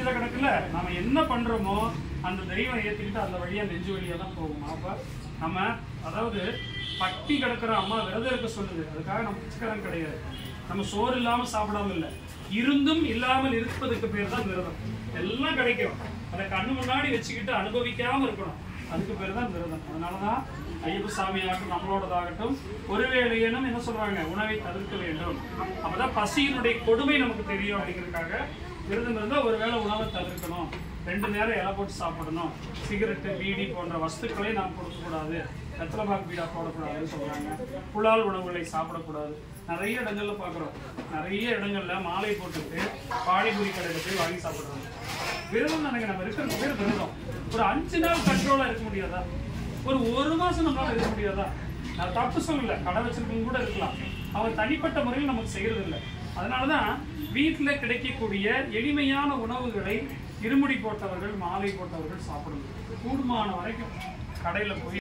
லட்சக்கணக்கில் நம்ம என்ன பண்றோமோ அந்த தெய்வம் ஏற்றிக்கிட்டு அந்த வழியா நெஞ்சு வழியா தான் போகும். அப்ப நம்ம அதாவது பட்டி கிடக்கிற அம்மா விரதம் இருக்க சொல்லுது, அதுக்காக நம்ம பிச்சைக்காரன் கிடையாது. நம்ம சோறு இல்லாம சாப்பிடாம இல்லை, இருந்தும் இல்லாமல் இருப்பதுக்கு பேர் தான் விரதம். எல்லாம் கிடைக்கும், அதை கண்ணு முன்னாடி வச்சுக்கிட்டு அனுபவிக்காம இருக்கணும், அதுக்கு பேர் தான் விரதம். அதனாலதான் ஐயப்ப சாமி ஆகட்டும் நம்மளோடதாகட்டும் ஒருவேளையேனும் என்ன சொல்றாங்க, உணவை தவிர்க்க வேண்டும். அப்பதான் பசியினுடைய கொடுமை நமக்கு தெரியும் அப்படிங்கிறதுக்காக விரதம் இருந்தால் ஒருவேளை உணவை தவிர்க்கணும், 2 நேரம் இலை போட்டு சாப்பிடணும், சிகரெட்டு பீடி போன்ற வஸ்துக்களை நாம் கொடுக்கக்கூடாது, வெத்தலைபாக்கு பீடா போடக்கூடாதுன்னு சொல்றாங்க, புலால் உணவுகளை சாப்பிடக்கூடாது. நிறைய இடங்கள்ல பார்க்குறோம், நிறைய இடங்கள்ல மாலை போட்டுட்டு பானிபூரி கடையில் போய் வாங்கி சாப்பிடுறாங்க. விரதம் தானங்க, நம்ம இருக்கிற பேர் விரதம். ஒரு 5 நாள் கண்ட்ரோலா இருக்க முடியாதா? ஒரு மாசம் நம்மளால இருக்க முடியாதா? நான் தப்பு சொல்லல, கடை வச்சிருக்கவங்க கூட இருக்கலாம், அவங்க தனிப்பட்ட முறையில் நமக்கு செய்யறது இல்லை. அதனாலதான் வீட்டில் கிடைக்கக்கூடிய எளிமையான உணவுகளை இருமுடி போட்டவர்கள் மாலை போட்டவர்கள் சாப்பிடணும். கூடுமான வரைக்கும் கடையில் போய்